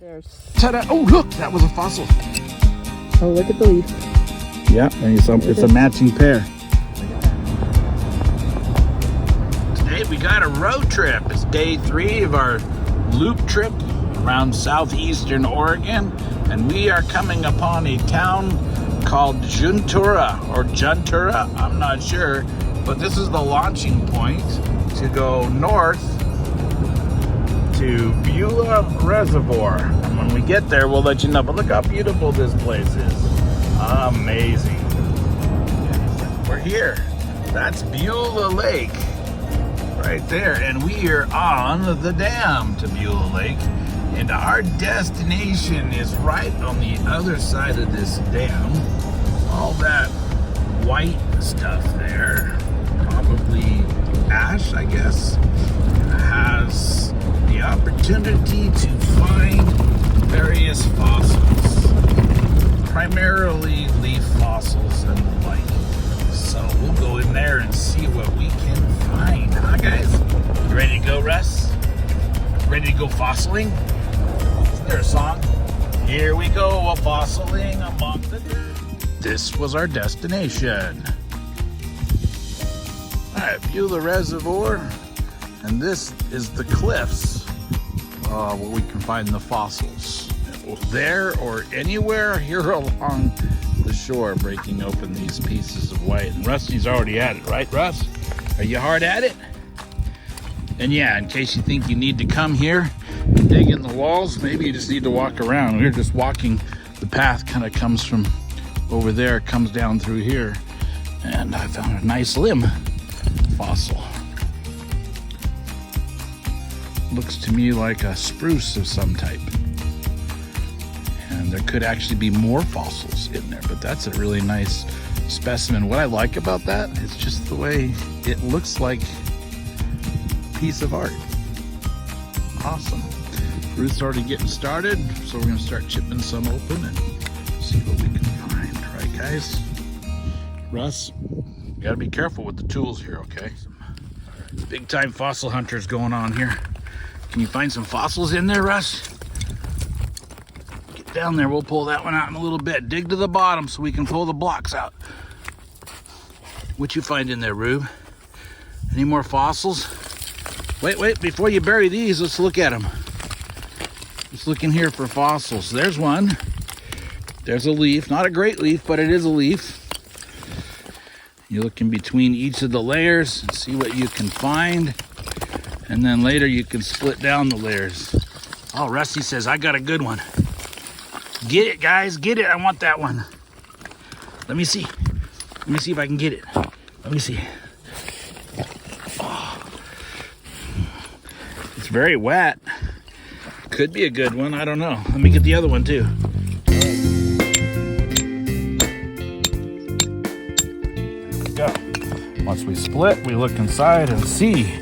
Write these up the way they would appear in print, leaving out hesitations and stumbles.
There's. Ta-da! Oh, look, that was a fossil. Oh, look at the leaf. Yeah, and it's a matching pair. Today we got a road trip. It's day 3 of our loop trip around Southeastern Oregon, and we are coming upon a town called Juntura or Juntura. I'm not sure, but this is the launching point to go north to Beulah Reservoir. And when we get there, we'll let you know. But look how beautiful this place is. Amazing. We're here. That's Beulah Lake right there. And we are on the dam to Beulah Lake. And our destination is right on the other side of this dam. All that white stuff there, probably ash, I guess, has the opportunity to find various fossils, primarily leaf fossils and the like. So we'll go in there and see what we can find. Huh, guys? You ready to go, Russ? Ready to go fossiling? Isn't there a song? Here we go, a fossiling among the dead. This was our destination. All right, Beulah Reservoir, and this is the cliffs where we can find the fossils. There or anywhere here along the shore, breaking open these pieces of white. And Rusty's already at it, right, Russ? Are you hard at it? And yeah, in case you think you need to come here and dig in the walls, maybe you just need to walk around. We're just walking. The path kind of comes from over there, comes down through here, and I found a nice limb fossil. Looks to me like a spruce of some type. And there could actually be more fossils in there, but that's a really nice specimen. What I like about that is just the way it looks like a piece of art. Awesome. Ruth's already getting started, so we're gonna start chipping some open and see what we can find, right guys? Russ, you gotta be careful with the tools here, okay? Big time fossil hunters going on here. Can you find some fossils in there, Russ? Get down there, we'll pull that one out in a little bit. Dig to the bottom so we can pull the blocks out. What you find in there, Rube? Any more fossils? Wait, before you bury these, let's look at them. Let's look in here for fossils. There's one. There's a leaf, not a great leaf, but it is a leaf. You look in between each of the layers and see what you can find. And then later you can split down the layers. Oh, Rusty says, I got a good one. Get it, guys, get it. I want that one. Let me see. Let me see if I can get it. Let me see. Oh. It's very wet. Could be a good one, I don't know. Let me get the other one too. There we go. Once we split, we look inside and see.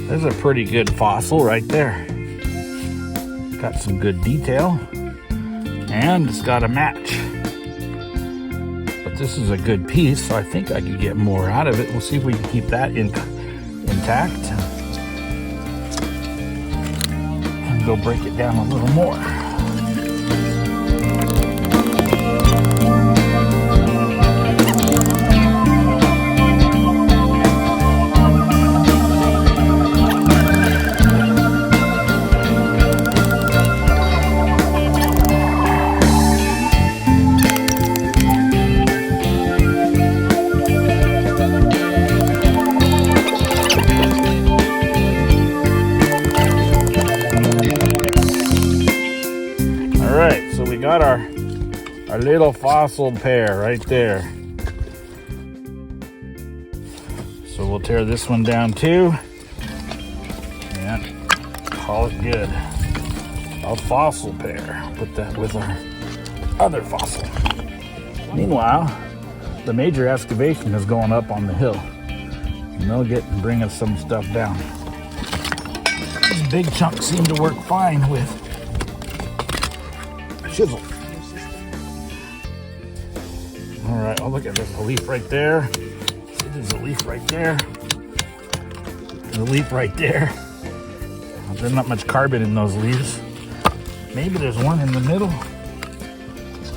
There's a pretty good fossil right there. Got some good detail. And it's got a match. But this is a good piece, so I think I could get more out of it. We'll see if we can keep that intact. And go break it down a little more. So we got our little fossil pair right there. So we'll tear this one down too and call it good. A fossil pair. Put that with our other fossil. Meanwhile, the major excavation is going up on the hill. And they'll get and bring us some stuff down. These big chunks seem to work fine with chisel. All right, oh look at this, a leaf right there. See, there's a leaf right there. There's a leaf right there. There's not much carbon in those leaves. Maybe there's one in the middle.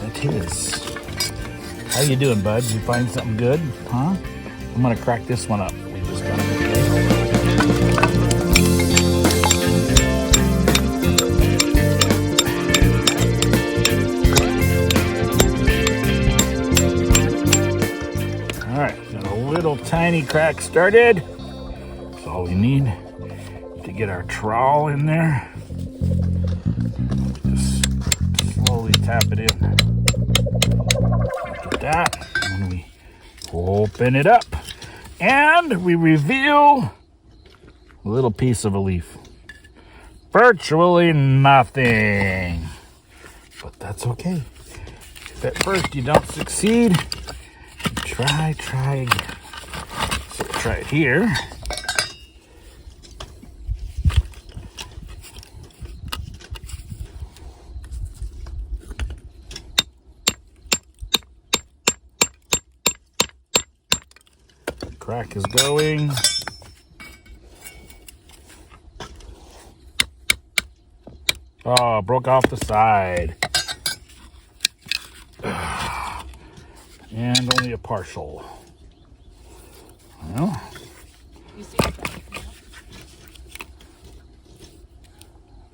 That is. How you doing, bud? Did you find something good? Huh? I'm gonna crack this one up. We just got it. All right, got a little tiny crack started. That's all we need to get our trowel in there. Just slowly tap it in. Look at that. And we open it up. And we reveal a little piece of a leaf. Virtually nothing. But that's okay. If at first you don't succeed, try again. So we'll try it here. Crack is going. Oh, broke off the side. And only a partial. Well.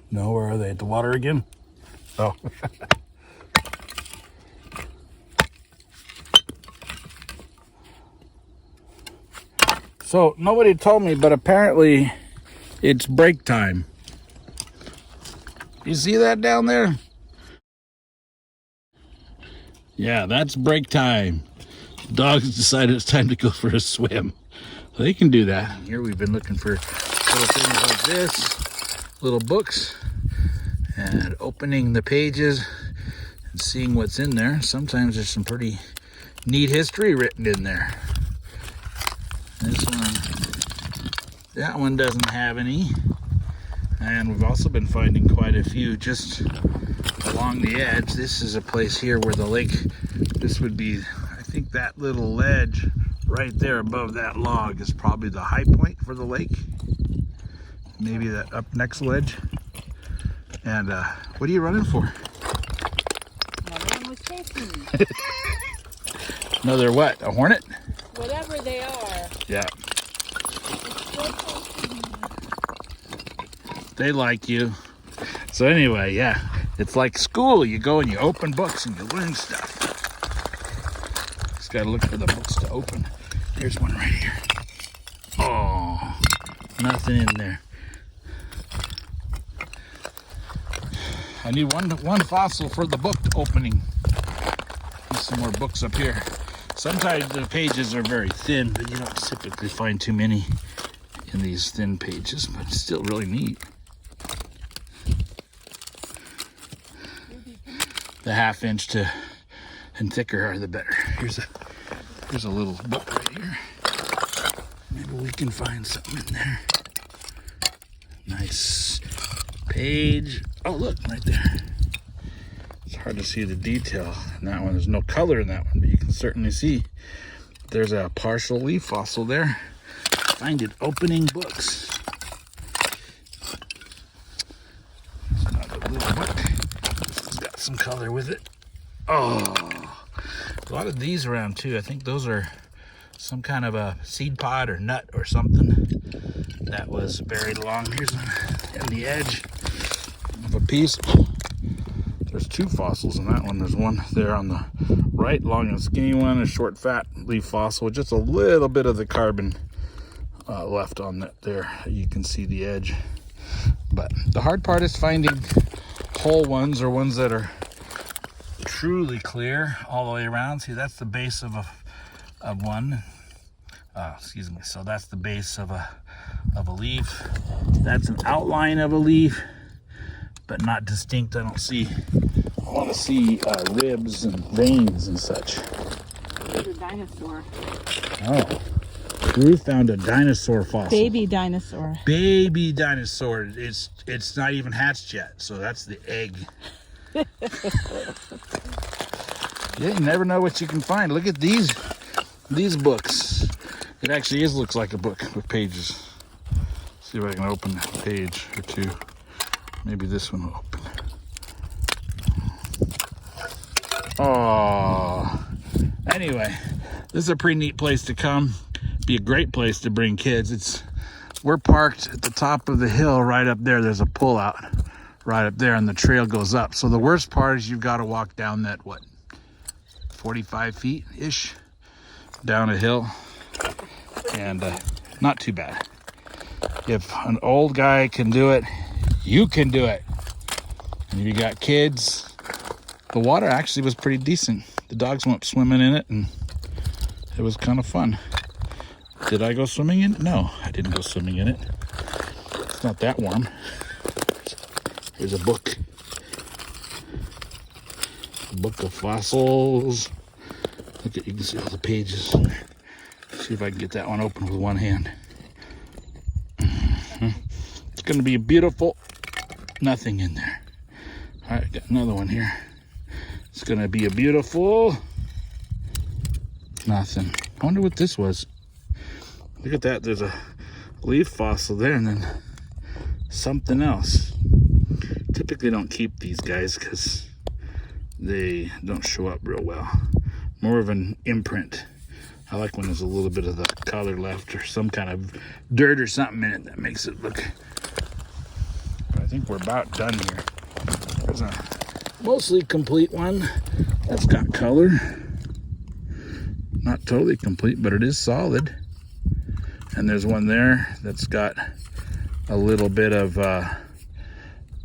No, where are they? At the water again? Oh. So, nobody told me, but apparently it's break time. You see that down there? Yeah, that's break time. Dogs decided it's time to go for a swim. They can do that. Here we've been looking for little things like this, little books, and opening the pages and seeing what's in there. Sometimes there's some pretty neat history written in there. This one, that one doesn't have any. And we've also been finding quite a few just along the edge. This is a place here where the lake, this would be, I think that little ledge right there above that log is probably the high point for the lake. Maybe that up next ledge. And what are you running for? Another one was chasing me. Another what? A hornet? Whatever they are. Yeah. They like you. So anyway, yeah, it's like school. You go and you open books and you learn stuff. Just gotta look for the books to open. There's one right here. Oh, nothing in there. I need one fossil for the book opening. There's some more books up here. Sometimes the pages are very thin, but you don't typically find too many in these thin pages, but it's still really neat. The 1/2 inch and thicker are the better. Here's a little book right here. Maybe we can find something in there. Nice page. Oh, look, right there. It's hard to see the detail in that one. There's no color in that one, but you can certainly see there's a partial leaf fossil there. Find it opening books. It's another little book. This has got some color with it. Oh, a lot of these around too. I think those are some kind of a seed pod or nut or something that was buried along. Here's on the edge of a piece. There's 2 fossils in that one. There's one there on the right, long and skinny one, a short fat leaf fossil with just a little bit of the carbon left on that there. You can see the edge. But the hard part is finding whole ones or ones that are truly clear all the way around. See, that's the base of one. Excuse me. So that's the base of a leaf. That's an outline of a leaf, but not distinct. I don't see. I want to see ribs and veins and such. There's a dinosaur. Oh, Ruth found a dinosaur fossil. Baby dinosaur. Baby dinosaur. It's not even hatched yet, so that's the egg. Yeah, you never know what you can find. Look at these books. It actually looks like a book with pages. See if I can open a page or two. Maybe this one will open. Oh, anyway, this is a pretty neat place to come. Be a great place to bring kids. We're parked at the top of the hill right up there. There's a pullout right up there, and the trail goes up. So the worst part is you've got to walk down that, what, 45 feet ish down a hill, and not too bad. If an old guy can do it, you can do it. And if you got kids, the water actually was pretty decent. The dogs went swimming in it, and it was kind of fun. Did I go swimming in it? No, I didn't go swimming in it. It's not that warm. There's a book. A book of fossils. Look at, you can see all the pages. See if I can get that one open with one hand. It's going to be a beautiful, nothing in there. All right, got another one here. It's going to be a beautiful, nothing. I wonder what this was. Look at that. There's a leaf fossil there, and then something else. Typically don't keep these guys because they don't show up real well. More of an imprint. I like when there's a little bit of the color left or some kind of dirt or something in it that makes it look. But I think we're about done here. There's a mostly complete one that's got color. Not totally complete, but it is solid. And there's one there that's got a little bit of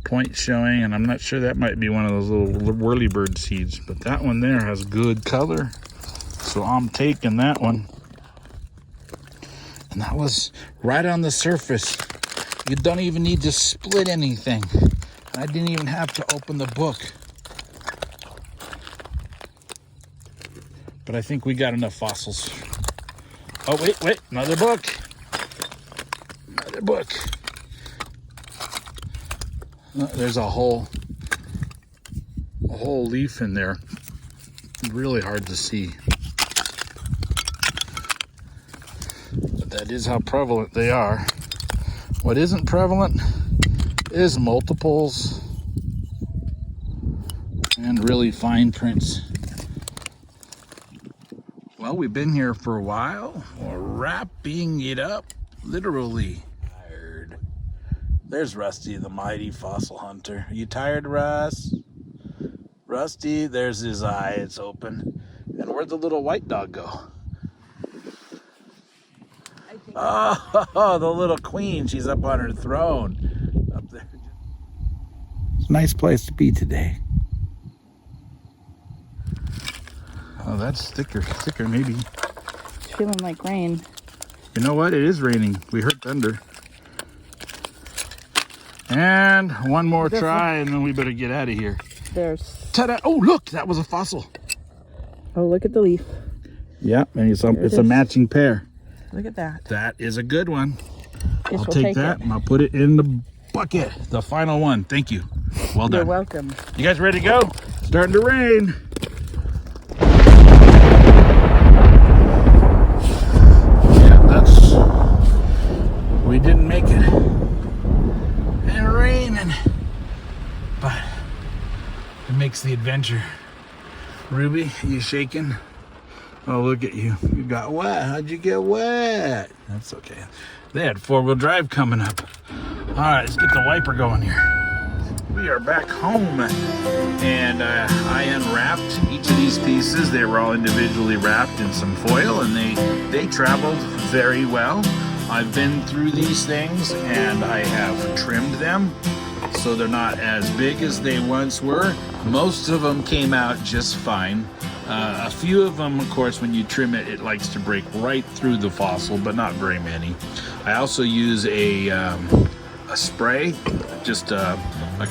point showing, and I'm not sure, that might be one of those little whirlybird seeds, but that one there has good color, so I'm taking that one. And that was right on the surface. You don't even need to split anything, and I didn't even have to open the book. But I think we got enough fossils. Oh, wait, another book. Another book. Oh, there's a whole leaf in there. Really hard to see. But that is how prevalent they are. What isn't prevalent is multiples and really fine prints. Well, we've been here for a while. We're wrapping it up, literally. Tired. There's Rusty, the mighty fossil hunter. Are you tired, Russ? Rusty, there's his eye. It's open. And where'd the little white dog go? Oh, the little queen. She's up on her throne. Up there. It's a nice place to be today. Oh, that's thicker maybe. It's feeling like rain. You know what? It is raining. We heard thunder. And one more try, and then we better get out of here. There's... Ta-da! Oh, look! That was a fossil. Oh, look at the leaf. Yeah, and it's a matching pair. Look at that. That is a good one. Guess I'll we'll take that, and I'll put it in the bucket. The final one. Thank you. Well done. You're welcome. You guys ready to go? Starting to rain. We didn't make it. And raining. But it makes the adventure. Ruby, you shaking? Oh, look at you. You got wet. How'd you get wet? That's okay. They had four-wheel drive coming up. All right, let's get the wiper going here. We are back home. And I unwrapped each of these pieces. They were all individually wrapped in some foil, and they traveled very well. I've been through these things, and I have trimmed them so they're not as big as they once were. Most of them came out just fine. A few of them, of course, when you trim it, it likes to break right through the fossil, but not very many. I also use a spray, just a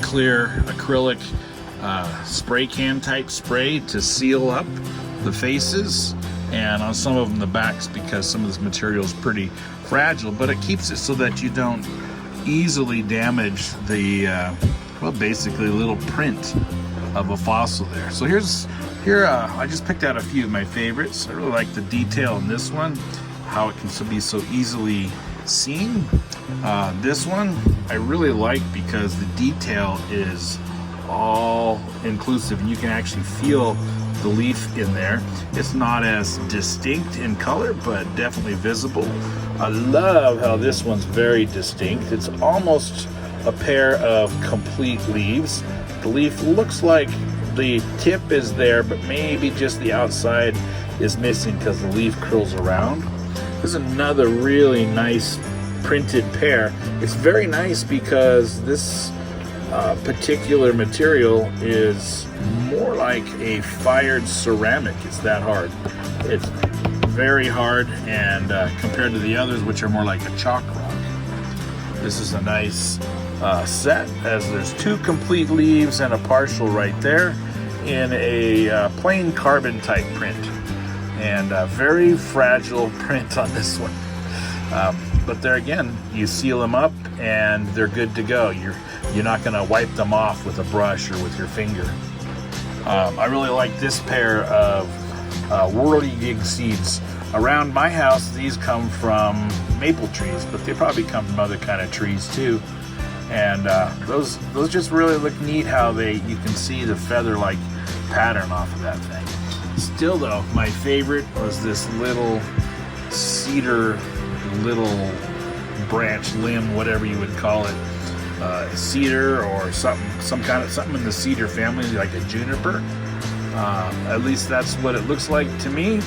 clear acrylic spray can type spray to seal up the faces, and on some of them the backs, because some of this material is pretty fragile, but it keeps it so that you don't easily damage the well, basically a little print of a fossil there. So here I just picked out a few of my favorites. I really like the detail in this one, how it can be so easily seen. This one I really like because the detail is all inclusive, and you can actually feel the leaf in there. It's not as distinct in color, but definitely visible. I love how this one's very distinct. It's almost a pair of complete leaves. The leaf looks like the tip is there, but maybe just the outside is missing because the leaf curls around. This is another really nice printed pair. It's very nice because this particular material is more like a fired ceramic. It's that hard. It's very hard, and compared to the others, which are more like a chalk rock. This is a nice set, as there's 2 complete leaves and a partial right there in a plain carbon type print, and a very fragile print on this one. But there again, you seal them up and they're good to go. You're not going to wipe them off with a brush or with your finger. I really like this pair of whirligig seeds. Around my house, these come from maple trees, but they probably come from other kind of trees too. And those just really look neat. How you can see the feather-like pattern off of that thing. Still though, my favorite was this little cedar, little branch, limb, whatever you would call it, cedar or something in the cedar family, like a juniper. At least that's what it looks like to me.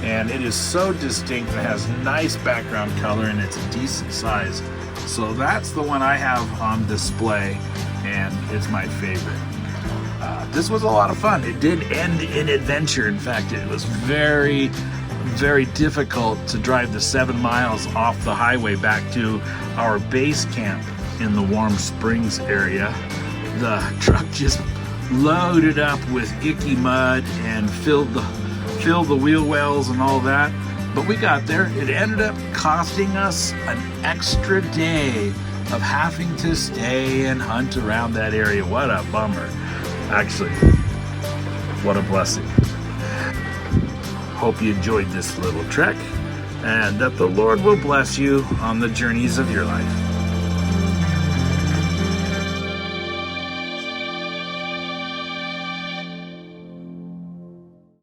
And it is so distinct and has nice background color, and it's a decent size. So that's the one I have on display, and it's my favorite. This was a lot of fun. It did end in adventure. In fact, it was very, very difficult to drive the 7 miles off the highway back to our base camp in the Warm Springs area. The truck just loaded up with icky mud and filled the wheel wells and all that. But we got there. It ended up costing us an extra day of having to stay and hunt around that area. What a bummer. Actually, what a blessing. Hope you enjoyed this little trek, and that the Lord will bless you on the journeys of your life.